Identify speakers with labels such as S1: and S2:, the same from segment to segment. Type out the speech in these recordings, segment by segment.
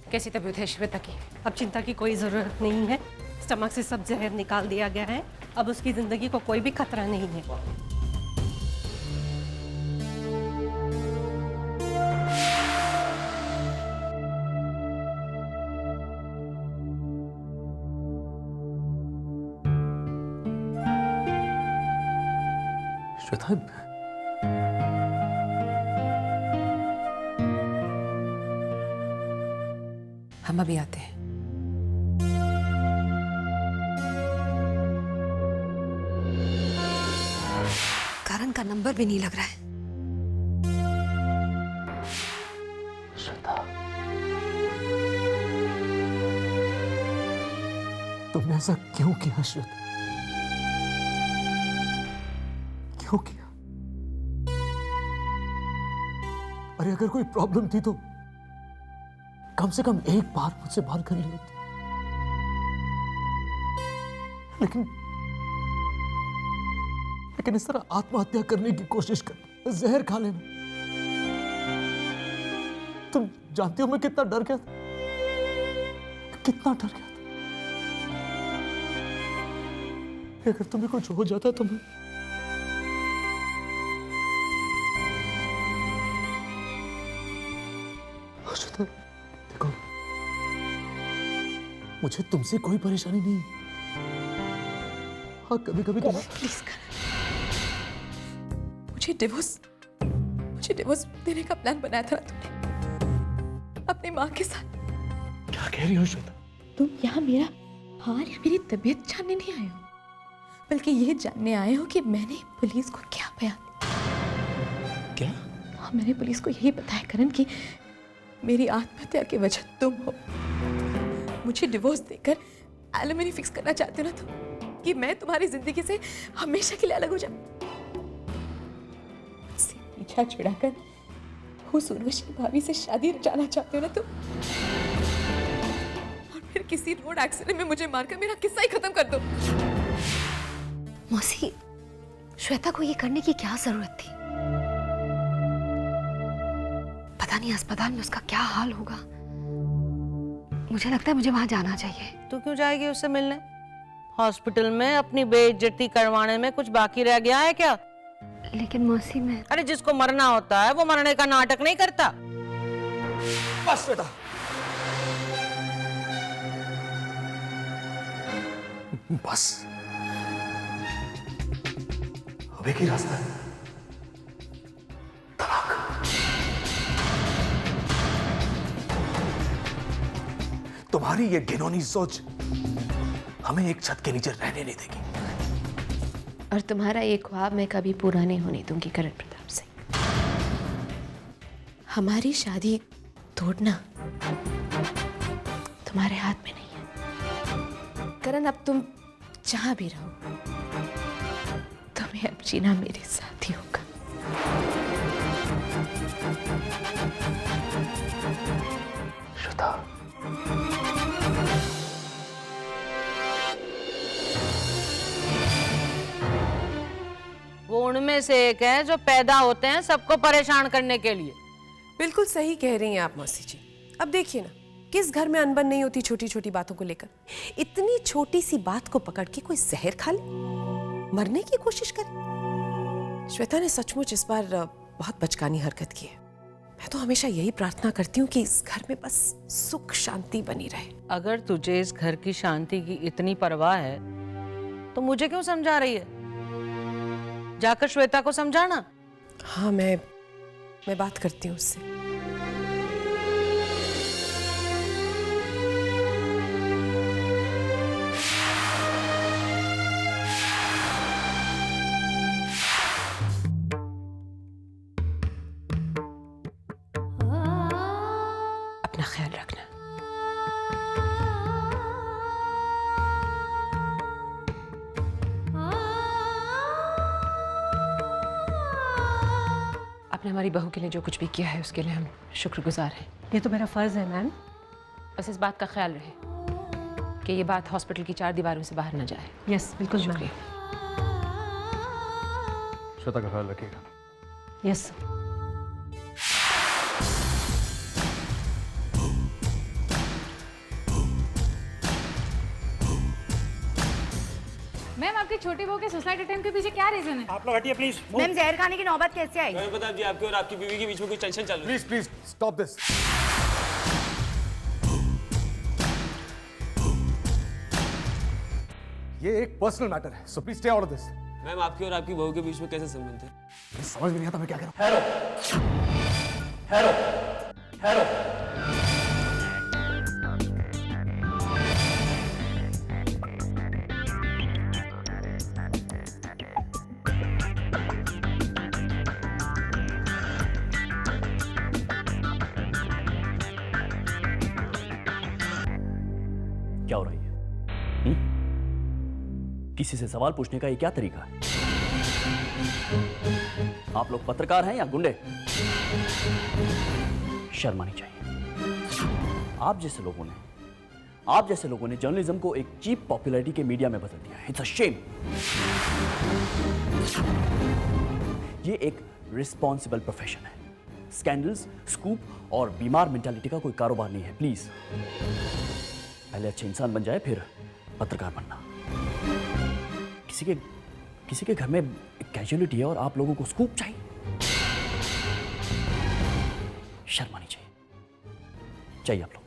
S1: कैसी तबीयत है श्वेता की?
S2: अब चिंता की कोई ज़रूरत नहीं है। स्टमक से सब जहर निकाल दिया गया है। अब उसकी ज़िंदगी को कोई भी खतरा नहीं है।
S3: श्वेता,
S1: हम अभी आते हैं।
S4: करण का नंबर भी नहीं लग रहा है।
S3: श्वेता, तुमने ऐसा क्यों किया श्वेता? क्यों किया? अरे अगर कोई प्रॉब्लम थी तो कम से कम एक बार मुझसे बात कर ली होती। लेकिन इस तरह आत्महत्या करने की कोशिश कर, जहर खा लेना। तुम जानती हो मैं कितना डर गया था, कितना डर गया था। अगर तुम्हें कुछ हो जाता तो मैं देखो, मुझे तुमसे कोई परेशानी नहीं। हाँ, कभी कभी तो
S1: प्लीज मुझे डिवोर्स देने का प्लान बनाया था तुमने अपनी माँ के साथ।
S3: क्या कह रही हो श्वेता?
S1: तुम यहाँ मेरा हाल या मेरी तबीयत जानने नहीं आए हो, बल्कि ये जानने आए हो कि मैंने पुलिस को क्या बयान दिया।
S3: क्या?
S1: हाँ, मैंने पुलिस को यही बताया करण कि मेरी आत्महत्या की वजह तुम हो। मुझे डिवोर्स देकर एलिमनी फिक्स करना चाहते हो ना तुम, कि मैं तुम्हारी जिंदगी से हमेशा के लिए अलग हो जाऊं। मुझसे पीछा छुड़ाकर उस उर्वशी भाभी से शादी रचाना चाहते हो ना तुम, और फिर किसी रोड एक्सीडेंट में मुझे मारकर मेरा किस्सा ही खत्म कर दो।
S4: मौसी, श्वेता को ये करने की क्या जरूरत थी? पता नहीं अस्पताल में उसका क्या हाल होगा। मुझे लगता है मुझे वहां जाना चाहिए।
S5: तू क्यों जाएगी उससे मिलने? हॉस्पिटल में अपनी बेइज्जती करवाने में कुछ बाकी रह गया है क्या?
S4: लेकिन मौसी, मैं...
S5: अरे जिसको मरना होता है वो मरने का नाटक नहीं करता।
S3: बस श्वेता, बस अब एक ही रास्ता है, तलाक। तुम्हारी ये घिनौनी सोच हमें एक छत के नीचे रहने नहीं देगी।
S1: और तुम्हारा ये ख्वाब मैं कभी पूरा नहीं होने दूंगी करण प्रताप सिंह। हमारी शादी तोड़ना तुम्हारे हाथ में नहीं है करण। अब तुम जहां भी रहो, तुम्हें अब जीना मेरे साथ ही होगा।
S3: श्वेता,
S5: वो उनमें से एक है जो पैदा होते हैं सबको परेशान करने के लिए।
S6: बिल्कुल सही कह रही हैं आप मौसी जी। अब देखिए ना, किस घर में अनबन नहीं होती छोटी छोटी बातों को लेकर। इतनी छोटी सी बात को पकड़ के कोई जहर खा ले, मरने की कोशिश करे। श्वेता ने सचमुच इस बार बहुत बचकानी हरकत की है। मैं तो हमेशा यही प्रार्थना करती हूँ कि इस घर में बस सुख शांति बनी रहे।
S5: अगर तुझे इस घर की शांति की इतनी परवाह है तो मुझे क्यों समझा रही है? जाकर श्वेता को समझाना।
S6: हाँ, मैं बात करती हूँ उससे।
S1: अपना ख्याल रखना। आपने हमारी बहू के लिए जो कुछ भी किया है उसके लिए हम शुक्रगुजार हैं।
S2: ये तो मेरा फर्ज है मैम।
S1: बस इस बात का ख्याल रहे कि ये बात हॉस्पिटल की 4 दीवारों से बाहर न जाए।
S2: यस, बिल्कुल मैम।
S1: शुक्रिया।
S3: श्वेता का ख्याल रखिएगा।
S2: यस।
S7: मैम आपकी छोटी बहू के सुसाइड अटेम्प्ट के पीछे क्या रीजन है?
S8: आप लोग हटिए प्लीज।
S9: मैम जहर खाने की नौबत कैसे आई?
S8: मैम बता दीजिए, आपके और आपकी बीवी के बीच में कुछ टेंशन चल रही है?
S3: Please please stop this. ये एक पर्सनल मैटर है, so please stay out of this.
S8: Ma'am आपके और आपकी बहू के बीच में कैसे संबंध है?
S3: समझ में नहीं आता मैं क्या कह रहा हूँ।
S10: क्या हो रही है? किसी से सवाल पूछने का ये क्या तरीका है? आप लोग पत्रकार हैं या गुंडे? शर्म आनी चाहिए। आप जैसे लोगों ने जर्नलिज्म को एक चीप पॉपुलैरिटी के मीडिया में बदल दिया। It's a shame. ये एक रिस्पॉन्सिबल प्रोफेशन है। स्कैंडल्स, स्कूप और बीमार मेंटालिटी का कोई कारोबार नहीं है। प्लीज पहले अच्छे इंसान बन जाए, फिर पत्रकार बनना। किसी के घर में कैजुअलिटी है और आप लोगों को स्कूप चाहिए। शर्म आनी चाहिए आप लोग।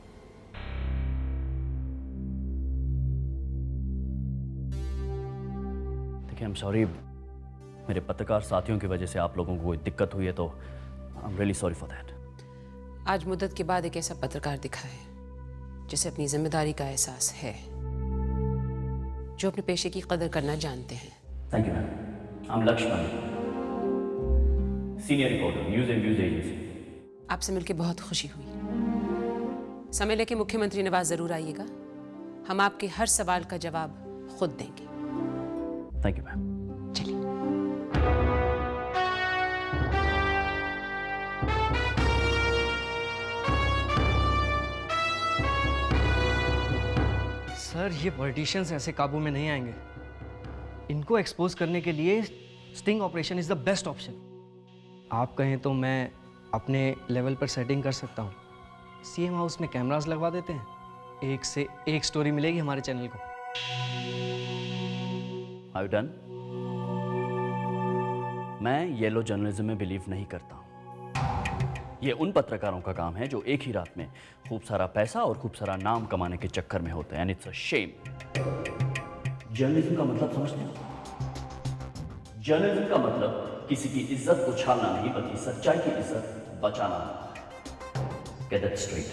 S10: देखिए, आई एम सॉरी, मेरे पत्रकार साथियों की वजह से आप लोगों को कोई दिक्कत हुई है, तो I am really sorry for that.
S6: आज मुद्दत के बाद एक ऐसा पत्रकार दिखा है जिसे अपनी जिम्मेदारी का एहसास है, जो अपने पेशे की कदर करना जानते हैं।
S10: Thank you ma'am. I am Lakshman, senior reporter, news and views agency.
S6: आपसे मिलकर बहुत खुशी हुई। समय लेके मुख्यमंत्री निवास जरूर आइएगा। हम आपके हर सवाल का जवाब खुद देंगे।
S10: Thank you ma'am.
S6: चलिए।
S11: सर, ये पॉलिटिशियंस ऐसे काबू में नहीं आएंगे। इनको एक्सपोज करने के लिए sting operation is the best option. आप कहें तो मैं अपने लेवल पर सेटिंग कर सकता हूँ। सीएम हाउस में कैमरास लगवा देते हैं, एक से एक स्टोरी मिलेगी हमारे चैनल को।
S10: Are you done? मैं येलो जर्नलिज्म में बिलीव नहीं करता हूँ। ये उन पत्रकारों का काम है जो एक ही रात में खूब सारा पैसा और खूब सारा नाम कमाने के चक्कर में होते हैं। And it's a shame. Journalism का मतलब समझते हैं? जर्नलिज्म का मतलब किसी की इज्जत उछालना नहीं, बल्कि सच्चाई की इज्जत बचाना। Get that straight.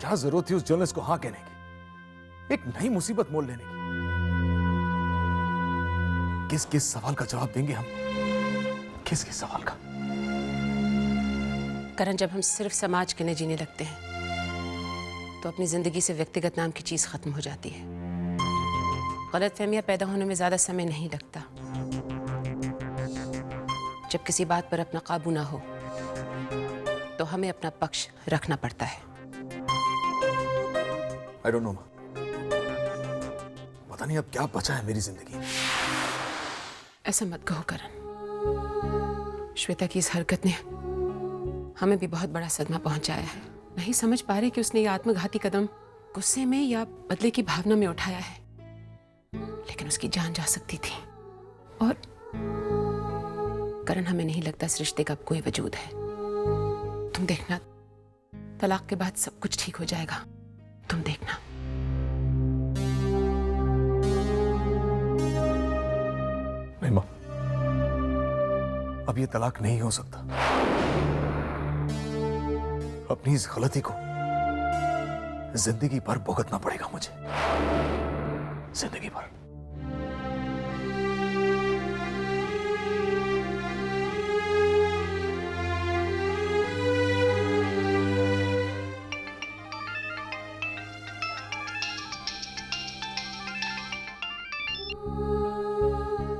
S3: क्या जरूरत थी उस जर्नलिस्ट को हाँ कहने की, एक नई मुसीबत मोल लेने की? किस किस सवाल का जवाब देंगे हम? किस किस सवाल का?
S6: करण, जब हम सिर्फ समाज के लिए जीने लगते हैं तो अपनी जिंदगी से व्यक्तिगत नाम की चीज खत्म हो जाती है। गलतफहमियां पैदा होने में ज्यादा समय नहीं लगता। जब किसी बात पर अपना काबू ना हो तो हमें अपना पक्ष रखना पड़ता है।
S3: I don't know, पता नहीं अब क्या बचा है मेरी जिंदगी में।
S6: ऐसा मत कहो करण। श्वेता की इस हरकत ने हमें भी बहुत बड़ा सदमा पहुंचाया है। नहीं समझ पा रहे कि उसने ये आत्मघाती कदम गुस्से में या बदले की भावना में उठाया है, लेकिन उसकी जान जा सकती थी। और करण, हमें नहीं लगता इस रिश्ते का अब कोई वजूद है। तुम देखना, तलाक के बाद सब कुछ ठीक हो जाएगा। तुम देखना।
S3: नहीं मां, अब ये तलाक नहीं हो सकता। अपनी इस गलती को जिंदगी भर भुगतना पड़ेगा मुझे, जिंदगी भर।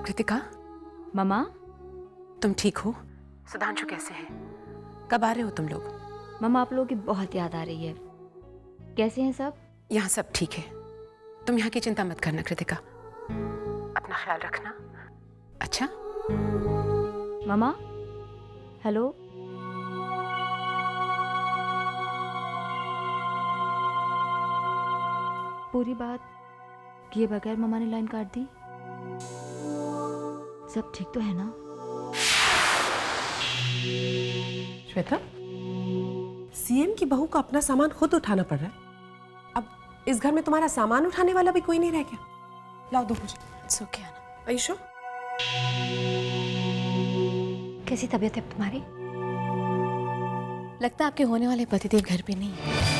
S6: कृतिका,
S9: ममा,
S6: तुम ठीक हो? सुधांशु कैसे हैं? कब आ रहे हो तुम लोग?
S9: ममा आप लोगों की बहुत याद आ रही है। कैसे हैं सब?
S6: यहाँ सब ठीक है। तुम यहाँ की चिंता मत करना कृतिका। अपना ख्याल रखना। अच्छा?
S9: Mama, hello. पूरी बात किए बगैर मम्मा ने लाइन काट दी? सब ठीक तो है ना?
S6: श्वेता, सीएम की बहू को अपना सामान खुद उठाना पड़ रहा है। अब इस घर में तुम्हारा सामान उठाने वाला भी कोई नहीं रह गया। लाओ दो मुझे।
S1: इट्स ओके आना।
S6: आयुषो,
S4: कैसी तबीयत है तुम्हारी?
S1: लगता है आपके होने वाले पतिदेव घर पे नहीं है,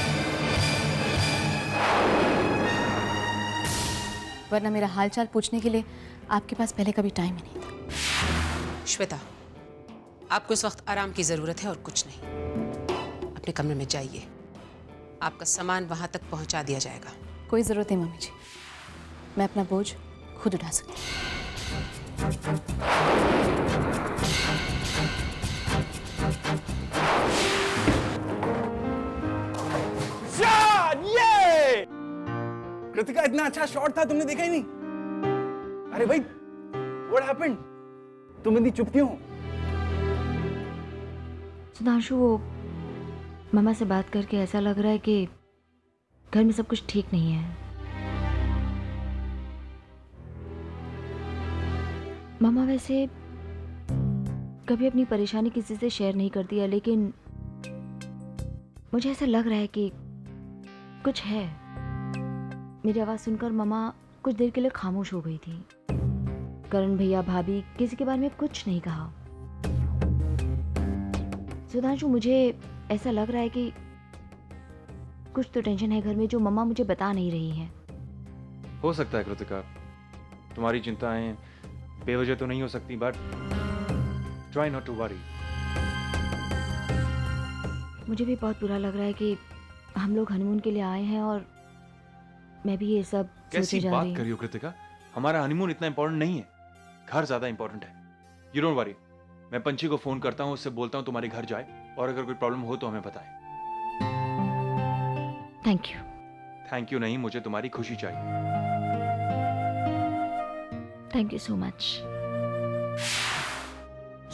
S1: वरना मेरा हालचाल पूछने के लिए आपके पास पहले कभी टाइम ही नहीं था।
S6: श्वेता, आपको इस वक्त आराम की जरूरत है और कुछ नहीं। अपने कमरे में जाइए, आपका सामान वहां तक पहुंचा दिया जाएगा।
S1: कोई ज़रूरत नहीं मम्मी जी, मैं अपना बोझ खुद उठा सकती हूँ।
S3: ये कृतिका, इतना अच्छा शॉट था, तुमने देखा ही नहीं? अरे भाई, व्हाट हैपेंड? तुम इतनी चुप क्यों?
S9: सुधांशु, वो मम्मा से बात करके ऐसा लग रहा है कि घर में सब कुछ ठीक नहीं है। मम्मा वैसे कभी अपनी परेशानी किसी से शेयर नहीं करती है, लेकिन मुझे ऐसा लग रहा है कि कुछ है। मेरी आवाज़ सुनकर मम्मा कुछ देर के लिए खामोश हो गई थी। करण भैया, भाभी, किसी के बारे में कुछ नहीं कहा। सुधांशु, मुझे ऐसा लग रहा है कि कुछ तो टेंशन है घर में जो मम्मा मुझे बता नहीं रही हैं।
S12: हो सकता है कृतिका, तुम्हारी चिंताएं बेवजह तो नहीं हो सकती, but try not to worry.
S9: मुझे भी बहुत बुरा लग रहा है कि हम लोग हनीमून के लिए आए हैं और मैं भी ये सब
S12: कैसी
S9: सोचे जा
S12: बात
S9: रही
S12: कर रही
S9: हूँ।
S12: हो कृतिका? हमारा हनीमून इतना इंपॉर्टेंट नहीं है, घर ज्यादा इंपॉर्टेंट है। यू डोंट वरी, मैं पंची को फोन करता हूँ, उससे बोलता हूँ तुम्हारे घर जाए, और अगर कोई प्रॉब्लम हो तो हमें बताए।
S9: Thank you.
S12: थैंक यू नहीं, मुझे तुम्हारी खुशी चाहिए।
S9: Thank you so much.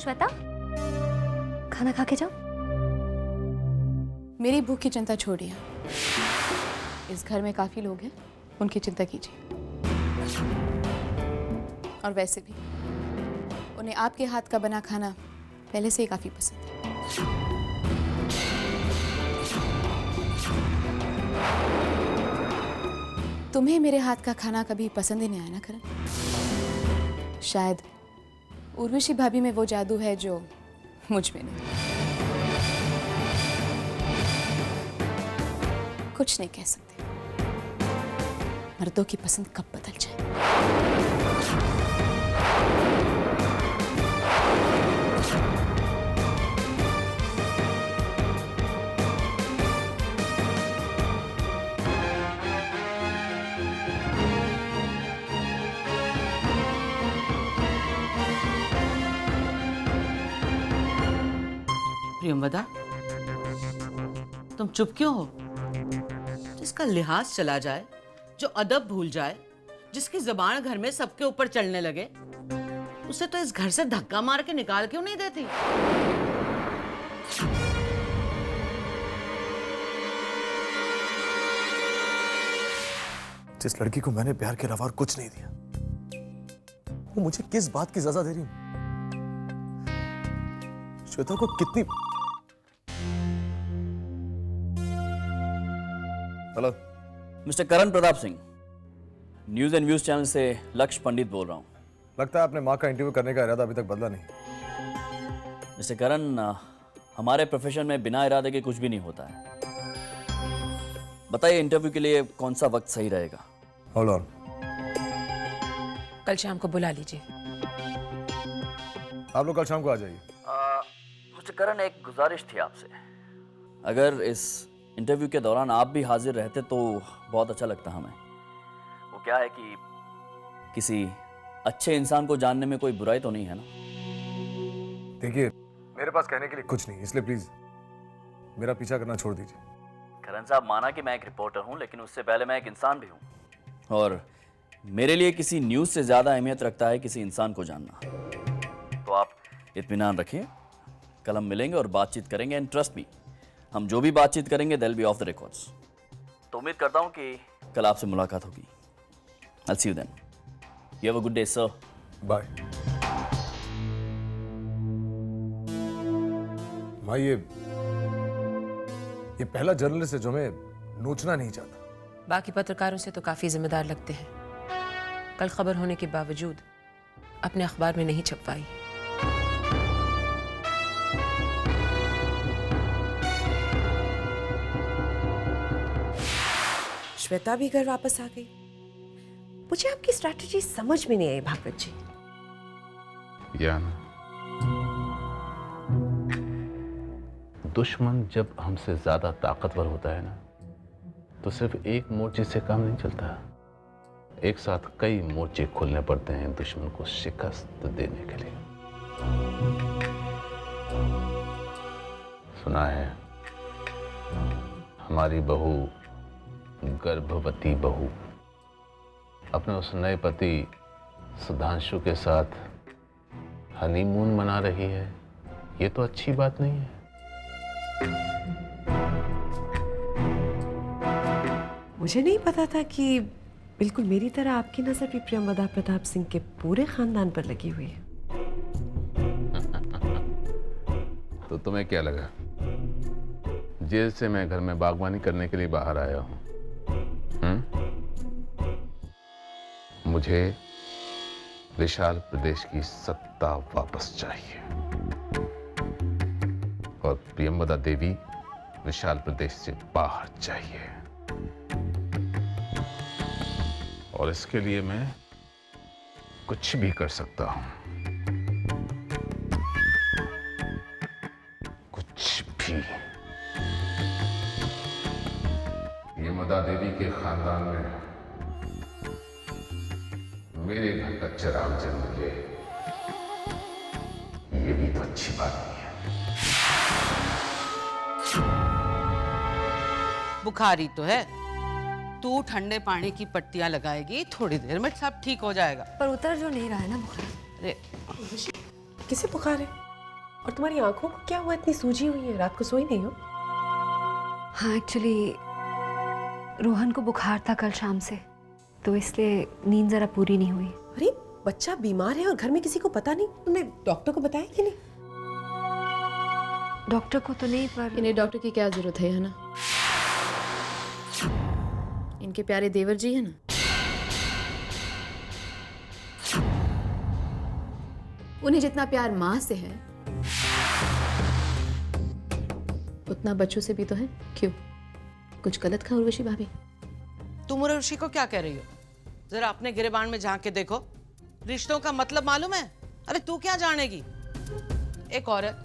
S4: Shweta, खाना खा के जाओ।
S1: मेरी भूख की चिंता छोड़िए, इस घर में काफ़ी लोग हैं, उनकी चिंता कीजिए। और वैसे भी उन्हें आपके हाथ का बना खाना पहले से ही काफ़ी पसंद है। तुम्हें मेरे हाथ का खाना कभी पसंद ही नहीं आया ना करण? शायद उर्वशी भाभी में वो जादू है जो मुझ में नहीं। कुछ नहीं कह सकते, मर्दों की पसंद कब बदल जाए।
S5: प्रियंवदा, तुम चुप क्यों हो? जिसका लिहाज चला जाए, जो अदब भूल जाए, जिसकी जबान घर में सबके ऊपर चलने लगे, उसे तो इस घर से धक्का मार के निकाल क्यों नहीं देती?
S3: जिस लड़की को मैंने प्यार के अलावा और कुछ नहीं दिया, वो मुझे किस बात की सजा दे रही है? श्वेता को कितनी... hello,
S10: mister Karan Pratap Singh, news and views channel से लक्ष्य पंडित बोल रहा हूँ।
S3: लगता है आपने माँ का इंटरव्यू करने का इरादा अभी तक बदला नहीं।
S10: मिस्टर करण, हमारे प्रोफेशन में बिना इरादे के कुछ भी नहीं होता है। बताइए, इंटरव्यू के लिए कौन सा वक्त सही रहेगा?
S3: होल्ड ऑन,
S6: कल शाम को बुला लीजिए।
S3: आप लोग कल शाम को आ जाइए।
S10: मिस्टर करण, एक गुजारिश थी आपसे। अगर इस इंटरव्यू के दौरान आप भी हाजिर रहते तो बहुत अच्छा लगता हमें। वो क्या है कि किसी अच्छे इंसान को जानने में कोई बुराई तो नहीं है ना?
S3: देखिए, मेरे पास कहने के लिए कुछ नहीं, इसलिए प्लीज मेरा पीछा करना छोड़ दीजिए।
S10: करण साहब, माना कि मैं एक रिपोर्टर हूं, लेकिन उससे पहले मैं एक इंसान भी हूं, और मेरे लिए किसी न्यूज से ज्यादा अहमियत रखता है किसी इंसान को जानना। तो आप इत्मीनान रखिए, कल हम मिलेंगे और बातचीत करेंगे, एंड ट्रस्ट मी, हम जो भी बातचीत करेंगे दिल बी ऑफ द रिकॉर्ड्स। तो उम्मीद करता हूं कि कल आपसे मुलाकात होगी। I'll see you then. You have a good day, sir.
S13: Bye. भाई ये पहला जर्नलिस्ट है जो मैं नोचना नहीं चाहता।
S6: बाकी पत्रकारों से तो काफी जिम्मेदार लगते हैं। कल खबर होने के बावजूद अपने अखबार में नहीं छपवाई। श्वेता भी घर वापस आ गई। मुझे आपकी स्ट्रैटेजी समझ में नहीं आई भागवत जी।
S14: याना, दुश्मन जब हमसे ज्यादा ताकतवर होता है ना, तो सिर्फ एक मोर्चे से काम नहीं चलता। एक साथ कई मोर्चे खोलने पड़ते हैं दुश्मन को शिकस्त देने के लिए। सुना है हमारी बहू, गर्भवती बहू, अपने उस नए पति सुधांशु के साथ हनीमून मना रही है। ये तो अच्छी बात नहीं है।
S6: मुझे नहीं पता था कि बिल्कुल मेरी तरह आपकी नजर भी प्रियंवदा प्रताप सिंह के पूरे खानदान पर लगी हुई है।
S14: तो तुम्हें क्या लगा जेल से मैं घर में बागवानी करने के लिए बाहर आया हूं? मुझे विशाल प्रदेश की सत्ता वापस चाहिए और प्रियंवदा देवी विशाल प्रदेश से बाहर चाहिए। और इसके लिए मैं कुछ भी कर सकता हूं, कुछ भी। प्रियंवदा देवी के खानदान में मेरे घर का चिराग जल गए, ये भी तो अच्छी बात नहीं है।
S5: बुखारी तो है, तू ठंडे पानी की पट्टियां लगाएगी, थोड़ी देर में सब ठीक हो जाएगा।
S4: पर उतर जो नहीं रहा है ना बुखार।
S5: अरे
S6: किसे बुखार है? और तुम्हारी आंखों को क्या हुआ? इतनी सूजी हुई है, रात को सोई नहीं हो?
S4: हाँ, एक्चुअली रोहन को बुखार था कल शाम से, तो इसलिए नींद जरा पूरी नहीं हुई।
S6: अरे बच्चा बीमार है और घर में किसी को पता नहीं। तुमने डॉक्टर को बताया कि नहीं?
S4: डॉक्टर को तो नहीं, पर
S1: इन्हें डॉक्टर की क्या जरूरत है ना? इनके प्यारे देवर जी है ना। उन्हें जितना प्यार माँ से है उतना बच्चों से भी तो है। क्यों, कुछ गलत कहा उर्वशी भाभी?
S5: तुम उर्वशी को क्या कह रही हो? जरा अपने गिरेबान में झांक के देखो। रिश्तों का मतलब मालूम है? अरे तू क्या जानेगी? एक औरत,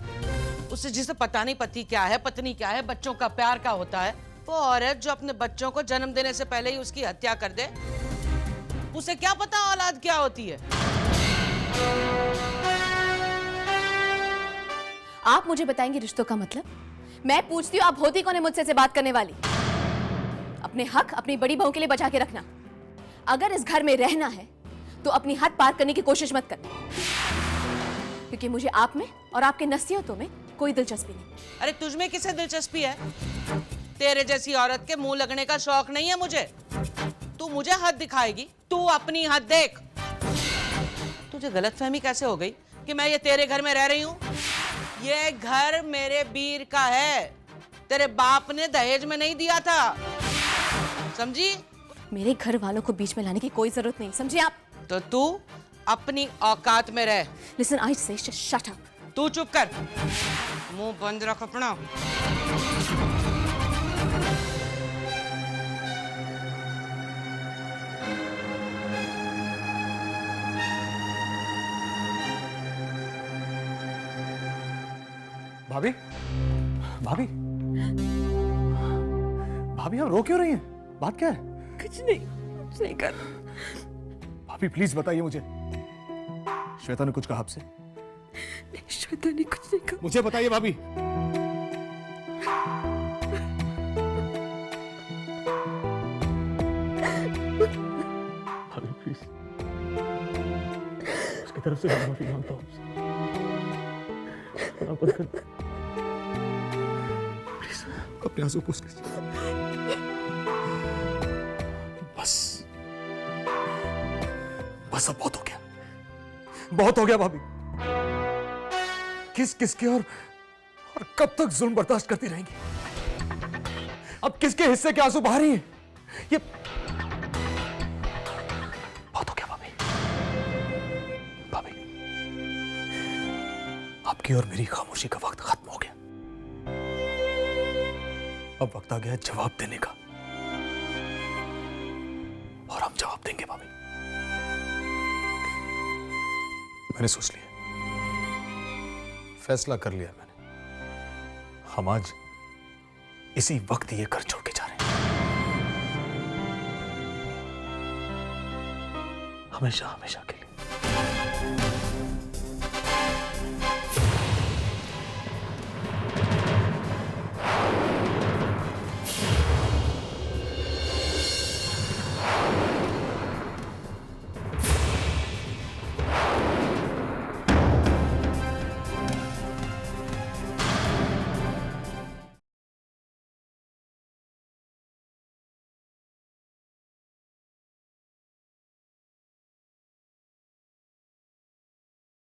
S5: उसे जिसे पता नहीं पति क्या है, पत्नी क्या है, बच्चों का प्यार क्या होता है, वो औरत जो अपने बच्चों को जन्म देने से पहले ही उसकी हत्या कर दे, उसे क्या पता औलाद क्या होती है?
S1: आप मुझे बताएंगे रिश्तों का मतलब? मैं पूछती हूँ, आप होती कौन है मुझसे से बात करने वाली? अपने हक अपनी बड़ी बहू के लिए बचा के रखना। अगर इस घर में रहना है तो अपनी हद पार करने की कोशिश मत करना, क्योंकि मुझे आप में और आपके नसीहतों में कोई दिलचस्पी नहीं।
S5: अरे तुझमें किसे दिलचस्पी है? तेरे जैसी औरत के मुंह लगने का शौक नहीं है मुझे। तू मुझे हद दिखाएगी, तू अपनी हद देख। तुझे गलतफहमी कैसे हो गई कि मैं ये तेरे घर में रह रही हूँ? ये घर मेरे वीर का है, तेरे बाप ने दहेज में नहीं दिया था, समझी?
S1: मेरे घर वालों को बीच में लाने की कोई जरूरत नहीं, समझे आप?
S5: तो तू अपनी औकात में रह।
S1: Listen, I say shut up.
S5: तू चुप कर, मुंह बंद रख अपना।
S13: भाभी, भाभी, भाभी, आप रो क्यों रही हैं? बात क्या है?
S1: कुछ नहीं कर।
S13: भाभी प्लीज बताइए मुझे, श्वेता ने कुछ कहा आपसे?
S1: नहीं, श्वेता ने कुछ नहीं कहा।
S13: मुझे बताइए भाभी। भाभी प्लीज, उसकी तरफ से मैं माफी मांगता हूँ। प्लीज अपने आंसू पोंछ लीजिए। बस अब बहुत हो गया, बहुत हो गया भाभी। किस किसके और कब तक जुल्म बर्दाश्त करती रहेंगी? अब किसके हिस्से के आंसू बहा रही हैं? ये बहुत हो गया भाभी। भाभी, आपकी और मेरी खामोशी का वक्त खत्म हो गया। अब वक्त आ गया जवाब देने का, और हम जवाब देंगे भाभी। मैंने सोच लिया, फैसला कर लिया मैंने। हम आज इसी वक्त ये घर छोड़ के जा रहे हैं, हमेशा हमेशा के लिए।